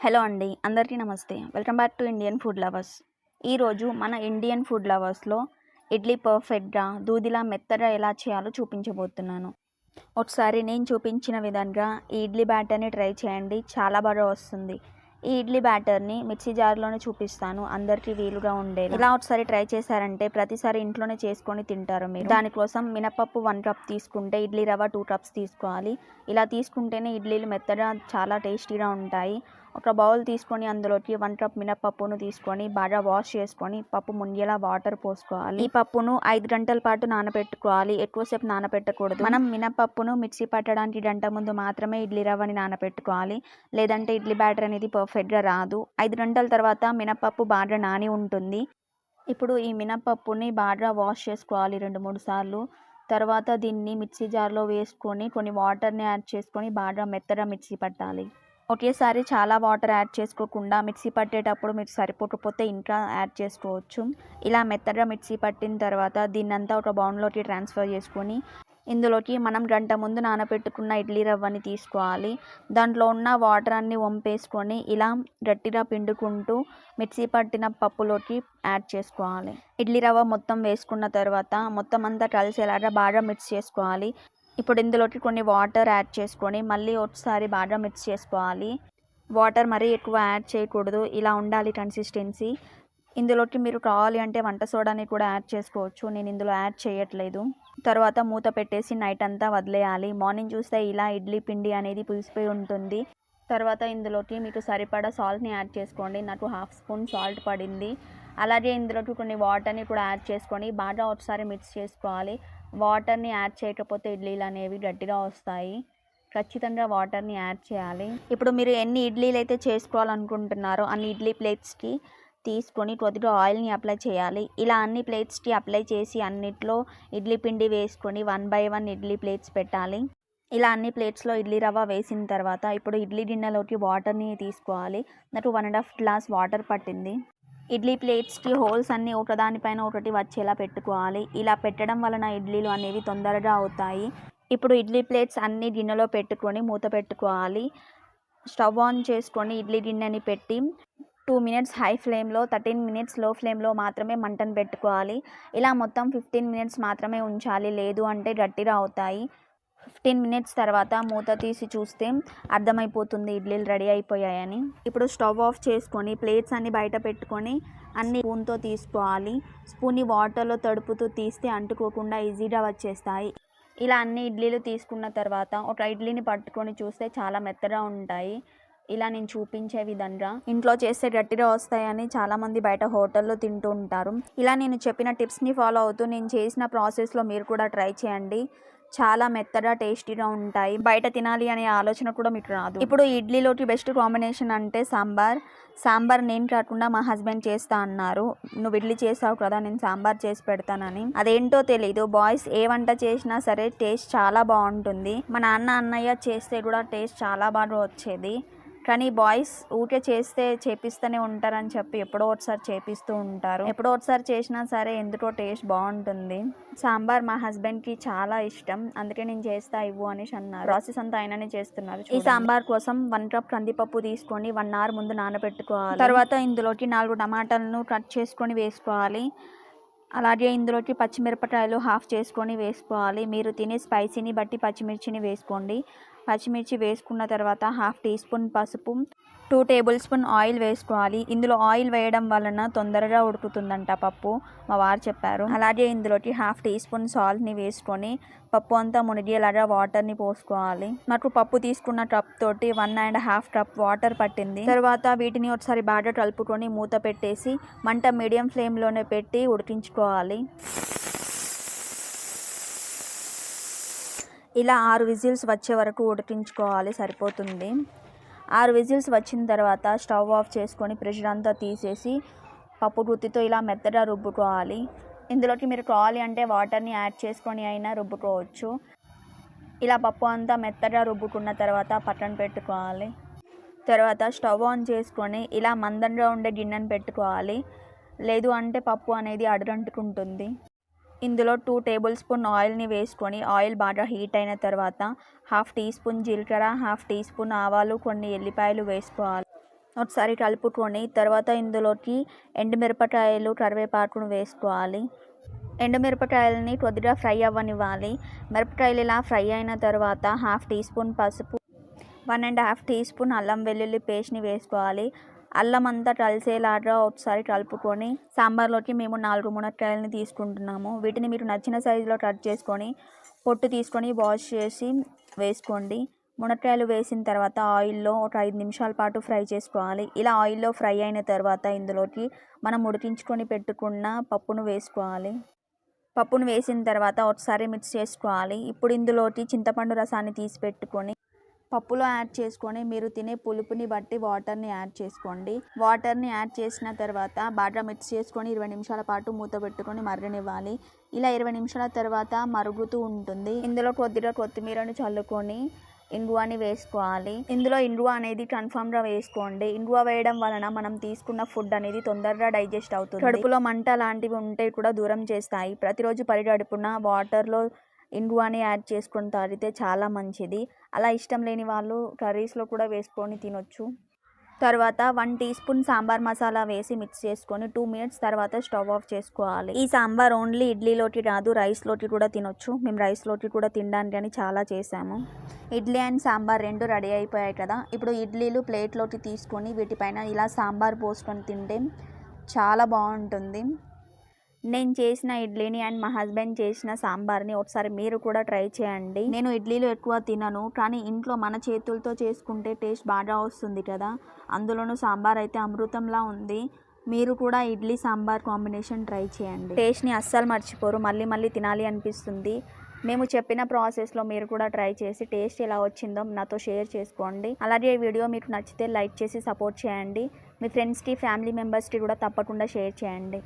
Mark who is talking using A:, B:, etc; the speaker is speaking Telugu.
A: హలో అండి, అందరికీ నమస్తే. Welcome back to Indian food lovers. ఈరోజు మన ఇండియన్ ఫుడ్ లవర్స్లో ఇడ్లీ పర్ఫెక్ట్గా దూదిలా మెత్తగా ఎలా చేయాలో చూపించబోతున్నాను. ఒకసారి నేను చూపించిన విధంగా ఈ ఇడ్లీ బ్యాటర్ని ట్రై చేయండి, చాలా బాగా వస్తుంది. ఈ ఇడ్లీ బ్యాటర్ని మిక్సీ జార్లోనే చూపిస్తాను, అందరికీ వీలుగా ఉండేది. ఇలా ఒకసారి ట్రై చేశారంటే ప్రతిసారి ఇంట్లోనే చేసుకొని తింటారు మీరు. దానికోసం మినపప్పు 1 కప్ తీసుకుంటే ఇడ్లీ రవ్వ 2 కప్స్ తీసుకోవాలి. ఇలా తీసుకుంటేనే ఇడ్లీలు మెత్తగా చాలా టేస్టీగా ఉంటాయి. ఒక బౌల్ తీసుకొని అందులోకి 1 కప్ మినపప్పును తీసుకొని బాగా వాష్ చేసుకొని పప్పు మునిగేలా వాటర్ పోసుకోవాలి. ఈ పప్పును 5 గంటల పాటు నానబెట్టుకోవాలి, ఎక్కువసేపు నానబెట్టకూడదు. మనం మినపప్పును మిక్సీ పట్టడానికి గంట ముందు మాత్రమే ఇడ్లీ రవ్వని నానబెట్టుకోవాలి, లేదంటే ఇడ్లీ బ్యాటర్ అనేది పర్ఫెక్ట్గా రాదు. 5 గంటల తర్వాత మినపప్పు బాగా నాని ఉంటుంది. ఇప్పుడు ఈ మినపప్పుని బాగా వాష్ చేసుకోవాలి 2-3 సార్లు. తర్వాత దీన్ని మిక్సీ జార్లో వేసుకొని కొన్ని వాటర్ని యాడ్ చేసుకొని బాగా మెత్తగా మిక్సీ పట్టాలి. ఒకేసారి చాలా వాటర్ యాడ్ చేసుకోకుండా మిక్సీ పట్టేటప్పుడు మీరు సరిపోకపోతే ఇంకా యాడ్ చేసుకోవచ్చు. ఇలా మెత్తగా మిక్సీ పట్టిన తర్వాత దీన్నంతా ఒక బౌల్లోకి ట్రాన్స్ఫర్ చేసుకొని ఇందులోకి మనం గంట ముందు నానబెట్టుకున్న ఇడ్లీ రవ్వని తీసుకోవాలి. దాంట్లో ఉన్న వాటర్ అన్ని వంపేసుకొని ఇలా గట్టిగా పిండుకుంటూ మిక్సీ పట్టిన పప్పులోకి యాడ్ చేసుకోవాలి. ఇడ్లీ రవ్వ మొత్తం వేసుకున్న తర్వాత మొత్తం అంతా కలిసేలాగా బాగా మిక్స్ చేసుకోవాలి. ఇప్పుడు ఇందులోకి కొన్ని వాటర్ యాడ్ చేసుకొని మళ్ళీ ఒకసారి బాగా మిక్స్ చేసుకోవాలి. వాటర్ మరీ ఎక్కువ యాడ్ చేయకూడదు, ఇలా ఉండాలి కన్సిస్టెన్సీ. ఇందులోకి మీరు కావాలి అంటే వంట సోడాని కూడా యాడ్ చేసుకోవచ్చు, నేను ఇందులో యాడ్ చేయట్లేదు. తర్వాత మూత పెట్టేసి నైట్ అంతా వదిలేయాలి. మార్నింగ్ చూస్తే ఇలా ఇడ్లీ పిండి అనేది పులిసిపోయి ఉంటుంది. తర్వాత ఇందులోకి మీకు సరిపడా సాల్ట్ని యాడ్ చేసుకోండి. నాకు 1/2 స్పూన్ సాల్ట్ పడింది. అలాగే ఇందులోకి కొన్ని వాటర్ని కూడా యాడ్ చేసుకొని బాగా ఒకసారి మిక్స్ చేసుకోవాలి. వాటర్ని యాడ్ చేయకపోతే ఇడ్లీలు అనేవి గట్టిగా వస్తాయి, ఖచ్చితంగా వాటర్ని యాడ్ చేయాలి. ఇప్పుడు మీరు ఎన్ని ఇడ్లీలు అయితే చేసుకోవాలనుకుంటున్నారో అన్ని ఇడ్లీ ప్లేట్స్కి తీసుకొని కొద్దిగా ఆయిల్ని అప్లై చేయాలి. ఇలా అన్ని ప్లేట్స్కి అప్లై చేసి అన్నిట్లో ఇడ్లీ పిండి వేసుకొని 1 by 1 ఇడ్లీ ప్లేట్స్ పెట్టాలి. ఇలా అన్ని ప్లేట్స్లో ఇడ్లీ రవ్వ వేసిన తర్వాత ఇప్పుడు ఇడ్లీ గిన్నెలోకి వాటర్ని తీసుకోవాలి. నాకు 1.5 గ్లాస్ వాటర్ పట్టింది. ఇడ్లీ ప్లేట్స్కి హోల్స్ అన్నీ ఒకదానిపైన ఒకటి వచ్చేలా పెట్టుకోవాలి. ఇలా పెట్టడం వలన ఇడ్లీలు అనేవి తొందరగా అవుతాయి. ఇప్పుడు ఇడ్లీ ప్లేట్స్ అన్ని గిన్నెలో పెట్టుకొని మూత పెట్టుకోవాలి. స్టవ్ ఆన్ చేసుకొని ఇడ్లీ గిన్నెని పెట్టి 2 minutes హై ఫ్లేమ్లో, 13 minutes లో ఫ్లేమ్లో మాత్రమే మంటను పెట్టుకోవాలి. ఇలా మొత్తం 15 minutes మాత్రమే ఉంచాలి, లేదు అంటే గట్టిగా అవుతాయి. 15 minutes తర్వాత మూత తీసి చూస్తే అర్థమైపోతుంది ఇడ్లీలు రెడీ అయిపోయాయని. ఇప్పుడు స్టవ్ ఆఫ్ చేసుకొని ప్లేట్స్ అన్ని బయట పెట్టుకొని అన్ని స్పూన్తో తీసుకోవాలి. స్పూన్ని వాటర్లో తడుపుతూ తీస్తే అంటుకోకుండా ఈజీగా వచ్చేస్తాయి. ఇలా అన్ని ఇడ్లీలు తీసుకున్న తర్వాత ఒక ఇడ్లీని పట్టుకొని చూస్తే చాలా మెత్తగా ఉంటాయి. ఇలా నేను చూపించే విధంగా ఇంట్లో చేస్తే గట్టిగా వస్తాయని చాలామంది బయట హోటల్లో తింటూ ఉంటారు. ఇలా నేను చెప్పిన టిప్స్ని ఫాలో అవుతూ నేను చేసిన ప్రాసెస్లో మీరు కూడా ట్రై చేయండి, చాలా మెత్తగా టేస్టీగా ఉంటాయి. బయట తినాలి అనే ఆలోచన కూడా మీకు రాదు. ఇప్పుడు ఇడ్లీలోకి బెస్ట్ కాంబినేషన్ అంటే సాంబార్ నేను కాకుండా మా హస్బెండ్ చేస్తా అన్నారు. నువ్వు ఇడ్లీ చేసావు కదా, నేను సాంబార్ చేసి పెడతానని. అదేంటో తెలీదు, బాయ్స్ ఏ వంట చేసినా సరే టేస్ట్ చాలా బాగుంటుంది. మా నాన్న అన్నయ్య చేస్తే కూడా టేస్ట్ చాలా బాగా వచ్చేది. కానీ బాయ్స్ ఊరికే చేపిస్తూనే ఉంటారని చెప్పి ఎప్పుడో ఒకసారి చేపిస్తూ ఉంటారు. ఎప్పుడో ఒకసారి చేసినా సరే ఎందుకో టేస్ట్ బాగుంటుంది. సాంబార్ మా హస్బెండ్కి చాలా ఇష్టం, అందుకే నేను చేస్తా ఇవ్వు అనేసి అన్నారు. ప్రాసెస్ అంతా ఆయననే చేస్తున్నారు. ఈ సాంబార్ కోసం 1 కప్ కందిపప్పు తీసుకొని 1 hour ముందు నానబెట్టుకోవాలి. తర్వాత ఇందులోకి 4 టమాటాలను కట్ చేసుకొని వేసుకోవాలి. అలాగే ఇందులోకి పచ్చిమిరపకాయలు 1/2 చేసుకొని వేసుకోవాలి. మీరు తినే స్పైసీని బట్టి పచ్చిమిర్చిని వేసుకోండి. పచ్చిమిర్చి వేసుకున్న తర్వాత 1/2 teaspoon పసుపు, 2 tablespoon ఆయిల్ వేసుకోవాలి. ఇందులో ఆయిల్ వేయడం వలన తొందరగా ఉడుకుతుందంట పప్పు, మా వారు చెప్పారు. అలాగే ఇందులోకి 1/2 teaspoon సాల్ట్ని వేసుకొని పప్పు అంతా మునిగేలాగా వాటర్ని పోసుకోవాలి. నాకు పప్పు తీసుకున్న కప్ తోటి 1.5 cup వాటర్ పట్టింది. తర్వాత వీటిని ఒకసారి బాగా కలుపుకొని మూత పెట్టేసి మంట మీడియం ఫ్లేమ్లోనే పెట్టి ఉడికించుకోవాలి. ఇలా 6 విజిల్స్ వచ్చే వరకు ఉడికించుకోవాలి, సరిపోతుంది. 6 విజిల్స్ వచ్చిన తర్వాత స్టవ్ ఆఫ్ చేసుకొని ప్రెషర్ అంతా తీసేసి పప్పు గుత్తితో ఇలా మెత్తగా రుబ్బుకోవాలి. ఇందులోకి మీరు కావాలి అంటే వాటర్ని యాడ్ చేసుకొని అయినా రుబ్బుకోవచ్చు. ఇలా పప్పు అంతా మెత్తగా రుబ్బుకున్న తర్వాత పక్కన పెట్టుకోవాలి. తర్వాత స్టవ్ ఆన్ చేసుకొని ఇలా మందంగా ఉండే గిన్నెను పెట్టుకోవాలి, లేదు అంటే పప్పు అనేది అడుగంటుకుంటుంది. ఇందులో 2 tablespoon ఆయిల్ని వేసుకొని ఆయిల్ బాగా హీట్ అయిన తర్వాత 1/2 teaspoon జీలకర్ర, 1/2 teaspoon ఆవాలు, కొన్ని ఎల్లిపాయలు వేసుకోవాలి. ఒకసారి కలుపుకొని తర్వాత ఇందులోకి ఎండుమిరపకాయలు కరివేపాకును వేసుకోవాలి. ఎండుమిరపకాయలని కొద్దిగా ఫ్రై అవ్వనివ్వాలి. మిరపకాయలు ఇలా ఫ్రై అయిన తర్వాత 1/2 టీ స్పూన్ పసుపు, 1.5 టీ స్పూన్ అల్లం వెల్లుల్లి పేస్ట్ని వేసుకోవాలి. అల్లం అంతా కలిసేలాగా ఒకసారి కలుపుకొని సాంబార్లోకి మేము 4 మునక్కాయలని తీసుకుంటున్నాము. వీటిని మీరు నచ్చిన సైజులో కట్ చేసుకొని పొట్టు తీసుకొని వాష్ చేసి వేసుకోండి. మునక్కాయలు వేసిన తర్వాత ఆయిల్లో ఒక 5 నిమిషాల పాటు ఫ్రై చేసుకోవాలి. ఇలా ఆయిల్లో ఫ్రై అయిన తర్వాత ఇందులోకి మనం ఉడికించుకొని పెట్టుకున్న పప్పును వేసుకోవాలి. పప్పును వేసిన తర్వాత ఒకసారి మిక్స్ చేసుకోవాలి. ఇప్పుడు ఇందులోకి చింతపండు రసాన్ని తీసి పెట్టుకొని పప్పులో యాడ్ చేసుకొని మీరు తినే పులుపుని బట్టి వాటర్ని యాడ్ చేసుకోండి. వాటర్ని యాడ్ చేసిన తర్వాత బాగా మిక్స్ చేసుకొని 20 నిమిషాల పాటు మూత పెట్టుకొని మరగనివ్వాలి. ఇలా 20 నిమిషాల తర్వాత మరుగుతూ ఉంటుంది. ఇందులో కొద్దిగా కొత్తిమీరను చల్లుకొని ఇంగువని వేసుకోవాలి. ఇందులో ఇంగువ అనేది కన్ఫామ్గా వేసుకోండి. ఇంగువ వేయడం వలన మనం తీసుకున్న ఫుడ్ అనేది తొందరగా డైజెస్ట్ అవుతుంది. కడుపులో మంట లాంటివి ఉంటే కూడా దూరం చేస్తాయి. ప్రతిరోజు పరిగడుపున వాటర్లో ఇంగువని యాడ్ చేసుకొని తాగితే చాలా మంచిది. అలా ఇష్టం లేని వాళ్ళు కర్రీస్లో కూడా వేసుకొని తినొచ్చు. తర్వాత 1 టీ స్పూన్ సాంబార్ మసాలా వేసి మిక్స్ చేసుకొని 2 మినిట్స్ తర్వాత స్టవ్ ఆఫ్ చేసుకోవాలి. ఈ సాంబార్ ఓన్లీ ఇడ్లీలోకి కాదు రైస్లోకి కూడా తినొచ్చు. మేము రైస్లోకి కూడా తినడానికి చాలా చేసాము. ఇడ్లీ అండ్ సాంబార్ 2 రెడీ అయిపోయాయి కదా. ఇప్పుడు ఇడ్లీలు ప్లేట్లోకి తీసుకొని వీటిపైన ఇలా సాంబార్ పోసుకొని తింటే చాలా బాగుంటుంది. నేను చేసిన ఇడ్లీని అండ్ మా హస్బెండ్ చేసిన సాంబార్ని ఒకసారి మీరు కూడా ట్రై చేయండి. నేను ఇడ్లీలు ఎక్కువ తినను, కానీ ఇంట్లో మన చేతులతో చేసుకుంటే టేస్ట్ బాగా వస్తుంది కదా. అందులోనూ సాంబార్ అయితే అమృతంలా ఉంది. మీరు కూడా ఇడ్లీ సాంబార్ కాంబినేషన్ ట్రై చేయండి. టేస్ట్ని అస్సలు మర్చిపోరు, మళ్ళీ మళ్ళీ తినాలి అనిపిస్తుంది. మేము చెప్పిన ప్రాసెస్లో మీరు కూడా ట్రై చేసి టేస్ట్ ఎలా వచ్చిందో నాతో షేర్ చేసుకోండి. అలాగే ఈ వీడియో మీకు నచ్చితే లైక్ చేసి సపోర్ట్ చేయండి. మీ ఫ్రెండ్స్కి, ఫ్యామిలీ మెంబర్స్కి కూడా తప్పకుండా షేర్ చేయండి.